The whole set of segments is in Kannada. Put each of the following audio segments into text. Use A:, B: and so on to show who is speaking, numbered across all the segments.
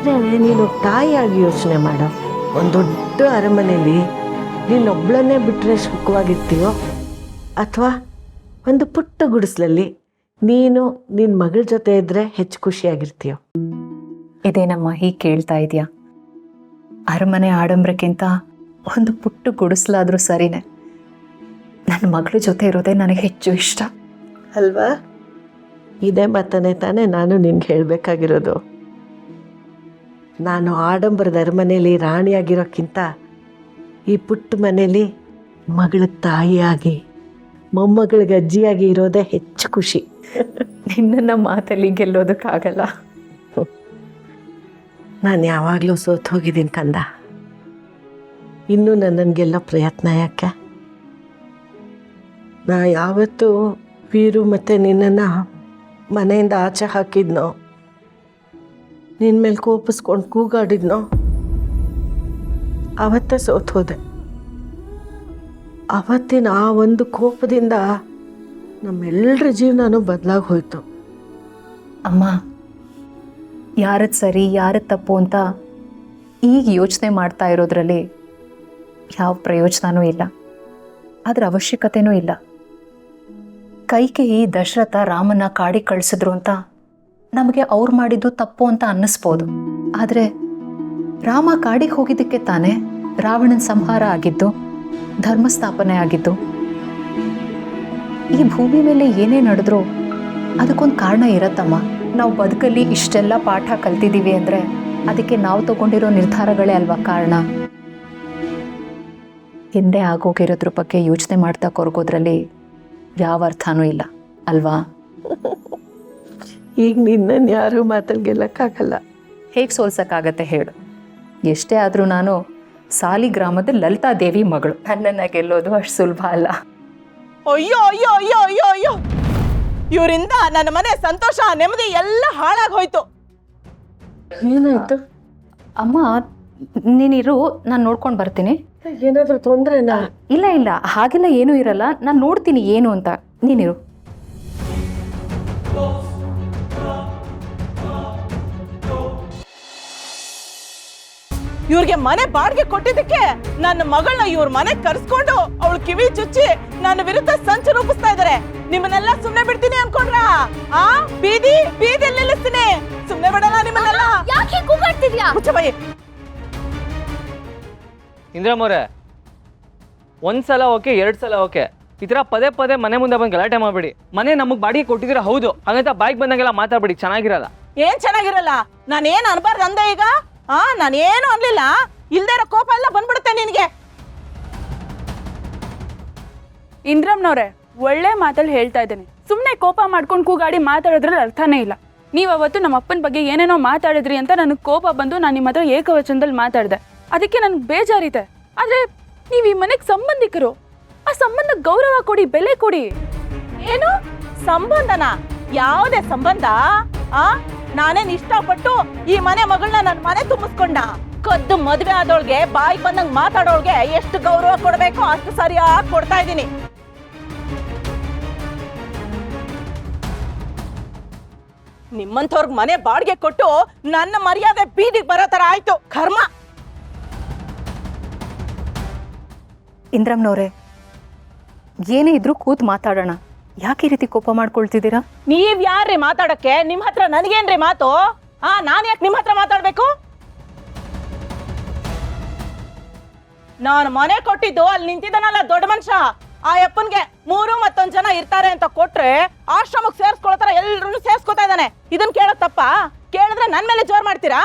A: ಆದರೆ ನೀನು ತಾಯಿಯಾಗಿ ಯೋಚನೆ ಮಾಡು. ಒಂದು ದೊಡ್ಡ ಅರಮನೆಯಲ್ಲಿ ನೀನೊಬ್ಬಳನ್ನೇ ಬಿಟ್ಟರೆ ಸುಖವಾಗಿರ್ತೀಯೋ, ಅಥವಾ ಒಂದು ಪುಟ್ಟ ಗುಡಿಸಲಲ್ಲಿ ನೀನು ನಿನ್ನ ಮಗಳ ಜೊತೆ ಇದ್ದರೆ ಹೆಚ್ಚು ಖುಷಿಯಾಗಿರ್ತೀಯೋ?
B: ಇದೇನಮ್ಮ ಹೀಗೆ ಕೇಳ್ತಾ ಇದೆಯಾ? ಅರಮನೆ ಆಡಂಬರಕ್ಕಿಂತ ಒಂದು ಪುಟ್ಟ ಗುಡಿಸ್ಲಾದರೂ ಸರಿನೇ. ನನ್ನ ಮಗಳ ಜೊತೆ ಇರೋದೇ ನನಗೆ ಹೆಚ್ಚು ಇಷ್ಟ
A: ಅಲ್ವಾ? ಇದೇ ಮಾತನ್ನೇ ತಾನೇ ನಾನು ನಿನ್ಗೆ ಹೇಳಬೇಕಾಗಿರೋದು. ನಾನು ಆಡಂಬರದ ಅರಮನೆಯಲ್ಲಿ ರಾಣಿಯಾಗಿರೋಕ್ಕಿಂತ ಈ ಪುಟ್ಟ ಮನೇಲಿ ಮಗಳ ತಾಯಿಯಾಗಿ ಮೊಮ್ಮಗಳಿಗೆ ಅಜ್ಜಿಯಾಗಿ ಇರೋದೇ ಹೆಚ್ಚು ಖುಷಿ.
B: ನಿನ್ನನ್ನು ಮಾತಲ್ಲಿ ಗೆಲ್ಲೋದಕ್ಕಾಗಲ್ಲ.
A: ನಾನು ಯಾವಾಗಲೂ ಸೋತು ಹೋಗಿದ್ದೀನಿ ಕಂದ. ಇನ್ನೂ ನನ್ನನ್ನು ಗೆಲ್ಲೋ ಪ್ರಯತ್ನ ಯಾಕೆ? ನಾ ಯಾವತ್ತೂ ವೀರು ಮತ್ತು ನಿನ್ನನ್ನು ಮನೆಯಿಂದ ಆಚೆ ಹಾಕಿದ್ನೋ, ನಿನ್ನ ಮೇಲೆ ಕೋಪಿಸ್ಕೊಂಡು ಕೂಗಾಡಿದ್ನೋ, ಆವತ್ತೇ ಸೋತು ಹೋದೆ. ಆವತ್ತಿನ ಆ ಒಂದು ಕೋಪದಿಂದ ನಮ್ಮೆಲ್ಲರ ಜೀವನನೂ ಬದಲಾಗಿ ಹೋಯಿತು.
B: ಅಮ್ಮ, ಯಾರದ್ದು ಸರಿ ಯಾರದ್ದು ತಪ್ಪು ಅಂತ ಈಗ ಯೋಚನೆ ಮಾಡ್ತಾ ಇರೋದ್ರಲ್ಲಿ ಯಾವ ಪ್ರಯೋಜನವೂ ಇಲ್ಲ, ಅದರ ಅವಶ್ಯಕತೆಯೂ ಇಲ್ಲ. ಕೈಕೇಯಿ ದಶರಥ ರಾಮನ ಕಾಡಿಗೆ ಕಳಿಸಿದ್ರು ಅಂತ ನಮಗೆ ಅವ್ರು ಮಾಡಿದ್ದು ತಪ್ಪು ಅಂತ ಅನ್ನಿಸ್ಬೋದು. ಆದರೆ ರಾಮ ಕಾಡಿಗೆ ಹೋಗಿದ್ದಕ್ಕೆ ತಾನೇ ರಾವಣನ ಸಂಹಾರ ಆಗಿದ್ದು, ಧರ್ಮಸ್ಥಾಪನೆ ಆಗಿದ್ದು. ಈ ಭೂಮಿ ಮೇಲೆ ಏನೇ ನಡೆದ್ರೂ ಅದಕ್ಕೊಂದು ಕಾರಣ ಇರತ್ತಮ್ಮ. ನಾವು ಬದುಕಲ್ಲಿ ಇಷ್ಟೆಲ್ಲ ಪಾಠ ಕಲ್ತಿದ್ದೀವಿ ಅಂದರೆ ಅದಕ್ಕೆ ನಾವು ತಗೊಂಡಿರೋ ನಿರ್ಧಾರಗಳೇ ಅಲ್ವಾ ಕಾರಣ. ಹಿಂದೆ ಆಗೋಗಿರೋದ್ರ ಬಗ್ಗೆ ಯೋಚನೆ ಮಾಡ್ತಾ ಕೊರಗೋದ್ರಲ್ಲಿ ಯಾವ ಅರ್ಥನೂ ಇಲ್ಲ ಅಲ್ವಾ?
A: ಈಗ ನಿನ್ನನ್ನು ಯಾರೂ ಮಾತಲ್ಲಿ ಗೆಲ್ಲಕ್ಕಾಗಲ್ಲ.
B: ಹೇಗೆ ಸೋಲ್ಸೋಕ್ಕಾಗತ್ತೆ ಹೇಳು? ಎಷ್ಟೇ ಆದರೂ ನಾನು ಸಾಲಿಗ್ರಾಮದ ಲಲಿತಾದೇವಿ ಮಗಳು. ನನ್ನನ್ನು ಗೆಲ್ಲೋದು ಅಷ್ಟು ಸುಲಭ ಅಲ್ಲ.
C: ಅಯ್ಯೋ ಅಯ್ಯೋ ಅಯ್ಯೋ ಅಯ್ಯೋ ಅಯ್ಯೋ, ಇವರಿಂದ ನನ್ನ ಮನೆ ಸಂತೋಷ ನೆಮ್ಮದಿ ಎಲ್ಲ ಹಾಳಾಗೋಯ್ತು.
A: ಏನಾಯ್ತು
B: ಅಮ್ಮ? ನೀನಿರು, ನಾನು ನೋಡ್ಕೊಂಡು ಬರ್ತೀನಿ.
A: ಏನಾದರೂ ತೊಂದರೆನಾ?
B: ಇಲ್ಲ ಇಲ್ಲ, ಹಾಗೆಲ್ಲ ಏನೂ ಇರಲ್ಲ. ನಾನು ನೋಡ್ತೀನಿ ಏನು ಅಂತ. ನೀನಿರು.
C: ಇವ್ರಿಗೆ ಮನೆ ಬಾಡಿಗೆ ಕೊಟ್ಟಿದ್ದಕ್ಕೆ ನನ್ನ ಮಗಳನ್ನ ಇವ್ರ ಮನೆ ಕರ್ಸ್ಕೊಂಡು ಅವಳು ಕಿವಿ ಚುಚ್ಚಿ ನನ್ನ ವಿರುದ್ಧ ಸಂಚು ರೂಪಿಸ್ತಾ ಇದಾರೆ. ನಿಮ್ಮನ್ನೆಲ್ಲ ಸುಮ್ನೆ ಬಿಡ್ತೀನಿ ಅನ್ಕೊಂಡ್ರ? ಆ ಬೀದಿ ಬೀದಿಯಲ್ಲಿ ನಿಲ್ಲಿಸ್ತೀನಿ. ಸುಮ್ನೆ ಬಿಡಲ್ಲ ನಿಮ್ಮನ್ನೆಲ್ಲ.
D: ಯಾಕೆ ಕೂಗಾಡ್ತಿದ್ಯಾ?
C: ಮುಚ್ಚಬಾಯಿ.
E: ಇಂದ್ರಮ್ಮವ್ರೆ, ಒಂದ್ಸಲ ಓಕೆ, 2 ಸಲ ಓಕೆ. ಈ ಥರ ಪದೇ ಪದೇ ಮನೆ ಮುಂದೆ ಬಂದು ಗಲಾಟೆ ಮಾಡಬೇಡಿ. ಮನೆ ನಮಗೆ ಬಾಡಿಗೆ ಕೊಟ್ಟಿದ್ದೀರಾ ಹೌದು, ಹಾಗಂತ ಬಾಯಿಗೆ ಬಂದಂಗೆಲ್ಲ ಮಾತಾಡ್ಬೇಡಿ, ಚೆನ್ನಾಗಿರಲ್ಲ.
C: ಏನ್ ಚೆನ್ನಾಗಿರಲ್ಲ? ನಾನೇನ್ ಅನ್ಬಾರ್ದು ಅಂದೆ ಈಗ? ನಾನೇನು ಅನ್ಲಿಲ್ಲ. ಇಲ್ದೇ ಇರೋ ಕೋಪ ಎಲ್ಲ ಬಂದ್ಬಿಡುತ್ತೆ ನಿನ್ಗೆ.
F: ಇಂದ್ರಮ್ನವ್ರೆ, ಒಳ್ಳೆ ಮಾತಲ್ಲಿ ಹೇಳ್ತಾ ಇದ್ದೇನೆ. ಸುಮ್ಮನೆ ಕೋಪ ಮಾಡ್ಕೊಂಡು ಕೂಗಾಡಿ ಮಾತಾಡೋದ್ರಲ್ಲಿ ಅರ್ಥನೇ ಇಲ್ಲ. ನೀವು ಅವತ್ತು ನಮ್ಮ ಅಪ್ಪನ ಬಗ್ಗೆ ಏನೇನೋ ಮಾತಾಡಿದ್ರಿ ಅಂತ ನನಗೆ ಕೋಪ ಬಂದು ನಾನು ನಿಮ್ಮ ಹತ್ರ ಏಕವಚನದಲ್ಲಿ ಮಾತಾಡಿದೆ. ಅದಕ್ಕೆ ನನಗೆ ಬೇಜಾರಿದೆ. ಆದರೆ ನೀವು ಈ ಮನೆಗೆ ಸಂಬಂಧಿಕರು, ಆ ಸಂಬಂಧ ಗೌರವ ಕೊಡಿ, ಬೆಲೆ ಕೊಡಿ.
C: ಏನು ಸಂಬಂಧನ? ಯಾವುದೇ ಸಂಬಂಧ? ನಾನೇನ್ ಇಷ್ಟಪಟ್ಟು ಈ ಮನೆ ಮಗಳನ್ನ ನನ್ನ ಮನೆ ತುಂಬಿಸ್ಕೊಂಡ? ಕದ್ದು ಮದುವೆ ಆದವಳಿಗೆ ಬಾಯಿ ಬಂದಂಗ್ ಮಾತಾಡೋಳ್ಗೆ ಎಷ್ಟು ಗೌರವ ಕೊಡ್ಬೇಕೋ ಅಷ್ಟು ಸರಿಯಾಗಿ ಕೊಡ್ತಾ ಇದ್ದೀನಿ. ನಿಮ್ಮಂಥವ್ರಿಗೆ ಮನೆ ಬಾಡಿಗೆ ಕೊಟ್ಟು ನನ್ನ ಮರ್ಯಾದೆ ಬೀದಿಗೆ ಬರೋ ತರ ಆಯ್ತು. ಕರ್ಮ.
B: ಇಂದ್ರಮ್ನವ್ರೆ, ಏನೇ ಇದ್ರೂ ಕೂತ್ ಮಾತಾಡೋಣ. ಯಾಕೆ ಈ ರೀತಿ ಕೋಪ ಮಾಡ್ಕೊಳ್ತಿದ್ದೀರಾ?
C: ನೀವ್ ಯಾರ್ರಿ ಮಾತಾಡಕ್ಕೆ? ನಿಮ್ ಹತ್ರ ನನಗೇನ್ರಿ ಮಾತು? ನಾನ್ ಯಾಕೆ ನಿಮ್ ಹತ್ರ ಮಾತಾಡ್ಬೇಕು? ನಾನು ಮನೆ ಕೊಟ್ಟಿದ್ದು ಅಲ್ಲಿ ನಿಂತಿದ್ದಾನಲ್ಲ ದೊಡ್ಡ ಮನುಷ್ಯ, ಆ ಅಪ್ಪನ್ಗೆ 3 ಮತ್ತೊಂದ್ ಜನ ಇರ್ತಾರೆ ಅಂತ ಕೊಟ್ರೆ ಆಶ್ರಮಕ್ಕೆ ಸೇರ್ಸ್ಕೊಳತಾರ ಎಲ್ರು ಸೇರ್ಸ್ಕೊತಾ ಇದ್ದಾನೆ. ಇದನ್ ಕೇಳೋದ್ ತಪ್ಪ? ಕೇಳಿದ್ರೆ ನನ್ ಮೇಲೆ ಜೋರ್ ಮಾಡ್ತೀರಾ?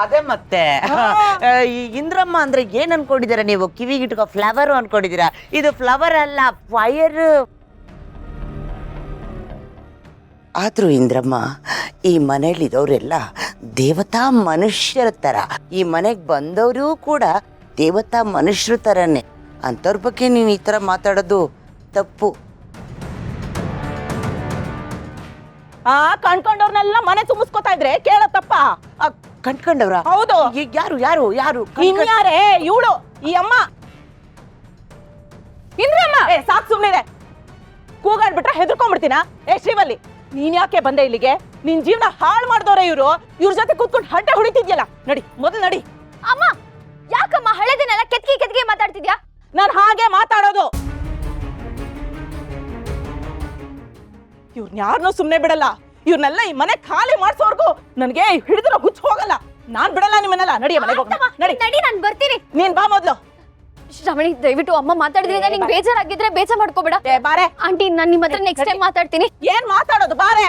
G: ಅದೇ ಮತ್ತೆ ಈ ಇಂದ್ರಮ್ಮ ಅಂದ್ರೆ ಏನ್ ಅನ್ಕೊಂಡಿದ್ದೀರಾ ನೀವು? ಕಿವಿಗಿಟ್ಕೋ ಫ್ಲವರ್ ಅನ್ಕೊಂಡಿದ್ದೀರಾ? ಇದು ಫ್ಲವರ್ ಅಲ್ಲ, ಫೈರ್. ಆದ್ರೂ ಇಂದ್ರಮ್ಮ, ಈ ಮನೇಲಿದವರೆಲ್ಲ ದೇವತಾ ಮನುಷ್ಯರ ತರ. ಈ ಮನೆಗೆ ಬಂದವರು ಕೂಡ ದೇವತಾ ಮನುಷ್ಯರ ತರನೇ. ಅಂಥವ್ರ ಬಗ್ಗೆ ನೀನು ಈ ತರ ಮಾತಾಡೋದು ತಪ್ಪು.
C: ಕಣ್ಕೊಂಡವ್ರನ್ನೆಲ್ಲ ಮನೆ ತುಂಬಿಸ್ಕೊತಾ ಇದ್ರೆ ಕೇಳೋದ್ ತಪ್ಪ?
G: ಕಣ್ಕೊಂಡವ್ರ?
C: ಹೌದು.
G: ಯಾರು ಯಾರು ಯಾರು?
C: ಇನ್ಯಾರೇ? ಇವಳು, ಈ ಅಮ್ಮ. ಇಂದ್ರಮ್ಮ ಸಾಕ್ ಸುಮ್ನಿದೆ. ಕೂಗಾಡ್ಬಿಟ್ರೆ ಹೆದರ್ಕೊಂಡ್ಬಿಡ್ತೀನ? ಶ್ರೀವಲ್ಲಿ, ನೀನ್ ಯಾಕೆ ಬಂದೆ ಇಲ್ಲಿಗೆ? ನಿನ್ ಜೀವನ ಹಾಳು ಮಾಡ್ದವ್ರೆ ಇವ್ರ ಜೊತೆ ಕೂತ್ಕೊಂಡು ಹಡ್ಡೆ ಹೊಡಿತಿದ್ಯಲ್ಲ. ನಡಿ ಮೊದಲು ನಡಿ.
D: ಅಮ್ಮ ಯಾಕಮ್ಮ ಹಳೆದನ್ನೆಲ್ಲ ಕೆತ್ಕಿ ಮಾತಾಡ್ತಿದ್ಯಾ?
C: ನಾನು ಹಾಗೆ ಮಾತಾಡೋದು. ಇವ್ರನ್ನ ಯಾರನ್ನೂ ಸುಮ್ನೆ ಬಿಡಲ್ಲ. ಇವ್ರನ್ನೆಲ್ಲ ಈ ಮನೆ ಖಾಲಿ ಮಾಡ್ಸೋರ್ಗು ನನಗೆ ಹಿಡಿದಿರೋ ಹುಚ್ಚ ಹೋಗಲ್ಲ. ನಾನ್ ಬಿಡಲ್ಲ ನಿಮ್ಮನ್ನೆಲ್ಲ. ನಡಿ ಮನೆಗೆ ಹೋಗೋಣ. ನಡಿ
D: ನಡಿ, ನಾನು ಬರ್ತೀನಿ.
C: ನೀನ್ ಬಾ ಮೊದ್ಲು.
D: ಶ್ರಾವಣಿ, ದಯವಿಟ್ಟು ಅಮ್ಮ ಮಾತಾಡಿದ್ರಿಂದ ನಿಂಗೆ ಬೇಜಾರಾಗಿದ್ರೆ ಬೇಜಾರ್ ಮಾಡ್ಕೋಬೇಡ.
C: ಬಾರೆ
D: ಆಂಟಿ, ನಾನು ನಿಮ್ಮ ಹತ್ರ ನೆಕ್ಸ್ಟ್ ಟೈಮ್ ಮಾತಾಡ್ತೀನಿ.
C: ಏನ್ ಮಾತಾಡೋದು? ಬಾರೆ.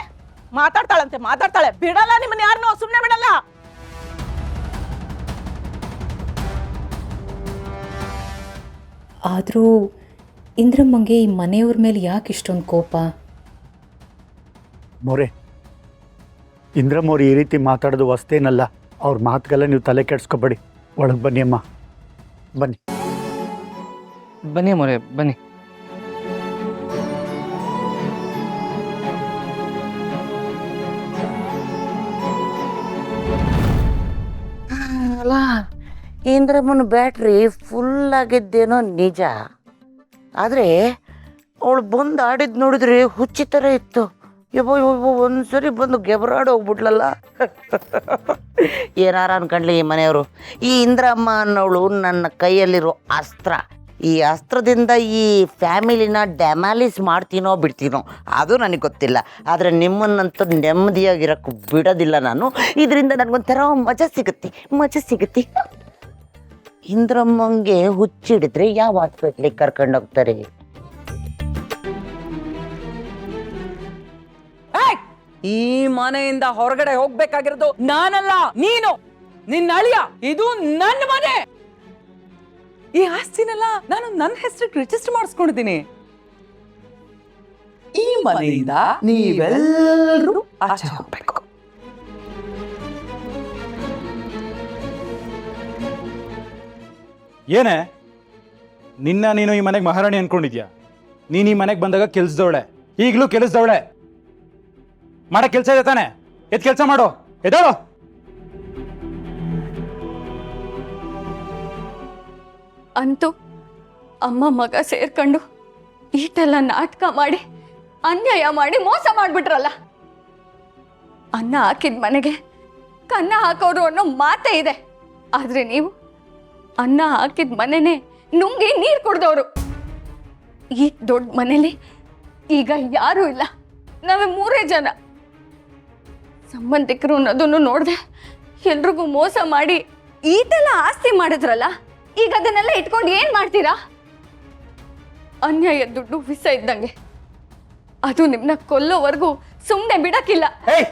C: ಮಾತಾಡ್ತಾಳೆ. ಬಿಡಲ್ಲ ನಿಮ್ಮನ್ನ ಯಾರನ್ನೂ ಸುಮ್ನೆ ಬಿಡಲ್ಲ.
B: ಆದರೂ ಇಂದ್ರಮ್ಮಂಗೆ ಈ ಮನೆಯವ್ರ ಮೇಲೆ ಯಾಕೆ ಇಷ್ಟೊಂದು ಕೋಪ?
H: ಮೋರೆ, ಇಂದ್ರಮ್ಮವ್ರು ಈ ರೀತಿ ಮಾತಾಡೋದು ವಸ್ತೇನಲ್ಲ. ಅವ್ರ ಮಾತುಗೆಲ್ಲ ನೀವು ತಲೆ ಕೆಡಿಸ್ಕೊಬೇಡಿ. ಒಳಗೆ ಬನ್ನಿ ಅಮ್ಮ, ಬನ್ನಿ.
E: ಬನ್ನಿ ಮೊರೆ, ಬನ್ನಿ.
G: ಅಲ್ಲ, ಇಂದ್ರಮ್ಮನ ಬ್ಯಾಟ್ರಿ ಫುಲ್ ಆಗಿದ್ದೇನೋ ನಿಜ. ಆದರೆ ಅವಳು ಬಂದು ಆಡಿದ್ದು ನೋಡಿದ್ರೆ ಹುಚ್ಚಿ ಥರ ಇತ್ತು. ಯಬ್ಬೋ ಒಂದ್ಸರಿ ಬಂದು ಗೆಬರಾಡಿ ಹೋಗ್ಬಿಟ್ಲಲ್ಲ. ಏನಾರ ಅನ್ಕೊಂಡ್ಲಿ ಈ ಮನೆಯವರು. ಈ ಇಂದ್ರಮ್ಮ ಅನ್ನೋಳು ನನ್ನ ಕೈಯಲ್ಲಿರೋ ಅಸ್ತ್ರ. ಈ ಅಸ್ತ್ರದಿಂದ ಈ ಫ್ಯಾಮಿಲಿನ ಡ್ಯಾಮಾಲಿಸ್ ಮಾಡ್ತೀನೋ ಬಿಡ್ತೀನೋ ಅದು ನನಗೆ ಗೊತ್ತಿಲ್ಲ. ಆದರೆ ನಿಮ್ಮನ್ನಂತೂ ನೆಮ್ಮದಿಯಾಗಿರೋಕ್ಕೆ ಬಿಡೋದಿಲ್ಲ ನಾನು. ಇದರಿಂದ ನನಗೊಂಥರ ಮಜಾ ಸಿಗುತ್ತೆ. ಇಂದ್ರಮ್ಮಂಗೆ ಹುಚ್ಚಿಡಿದ್ರೆ ಯಾವ ಹಾಸ್ಪಿಟ್ಲಿಗೆ ಕರ್ಕೊಂಡೋಗ್ತಾರೆ?
I: ಈ ಮನೆಯಿಂದ ಹೊರಗಡೆ ಹೋಗ್ಬೇಕಾಗಿರೋದು ನಾನಲ್ಲ, ನೀನು, ನಿನ್ನ ಅಳಿಯ. ಇದು ನನ್ನ ಮನೆ. ಈ ಆಸ್ತಿನೆಲ್ಲ ನಾನು ನನ್ನ ಹೆಸರಿಗೆ ರಿಜಿಸ್ಟರ್ ಮಾಡಿಸ್ಕೊಂಡಿದ್ದೀನಿ. ಈ ಮನೆಯಿಂದ ನೀವೆಲ್ಲರೂ ಆಚೆ ಹೋಗ್ಬೇಕು.
J: ಏನೇ ನೀನು ಈ ಮನೆಗೆ ಮಹಾರಾಣಿ ಅನ್ಕೊಂಡಿದ್ಯಾ? ನೀನು ಈ ಮನೆಗೆ ಬಂದಾಗ ಕೆಲ್ಸದವಳೆ, ಈಗಲೂ ಕೆಲಸದವಳೆ. ಮಾಡೋ ಕೆಲಸ ಇದೆ ತಾನೆ? ಎದ್ ಕೆಲಸ ಮಾಡು, ಎದ್ದೇಳು.
D: ಅಂತೂ ಅಮ್ಮ ಮಗ ಸೇರ್ಕೊಂಡು ಈಟೆಲ್ಲ ನಾಟಕ ಮಾಡಿ ಅನ್ಯಾಯ ಮಾಡಿ ಮೋಸ ಮಾಡ್ಬಿಟ್ರಲ್ಲ. ಅನ್ನ ಹಾಕಿದ ಮನೆಗೆ ಕನ್ನ ಹಾಕೋರು ಅನ್ನೋ ಮಾತೇ ಇದೆ. ಆದ್ರೆ ನೀವು ಅನ್ನ ಹಾಕಿದ ಮನೆನೇ ನುಂಗಿ ನೀರು ಕುಡ್ದವ್ರು. ಈ ದೊಡ್ಡ ಮನೇಲಿ ಈಗ ಯಾರೂ ಇಲ್ಲ, ನಾವೇ 3 ಜನ. ಸಂಬಂಧಿಕರು ಅನ್ನೋದನ್ನು ನೋಡ್ದೆ ಎಲ್ರಿಗೂ ಮೋಸ ಮಾಡಿ ಈಟೆಲ್ಲ ಆಸ್ತಿ ಮಾಡಿದ್ರಲ್ಲ. ಈಗ ಅದನ್ನೆಲ್ಲ ಇಟ್ಕೊಂಡು ಏನ್ ಮಾಡ್ತೀರಾ? ಅನ್ಯಾಯ ದುಡ್ಡು ವಿಷ ಇದ್ದಂಗೆ. ಅದು ನಿಮ್ನ ಕೊಲ್ಲೋವರೆಗೂ ಸುಮ್ಮನೆ ಬಿಡಕ್ಕಿಲ್ಲ.
J: ಏಯ್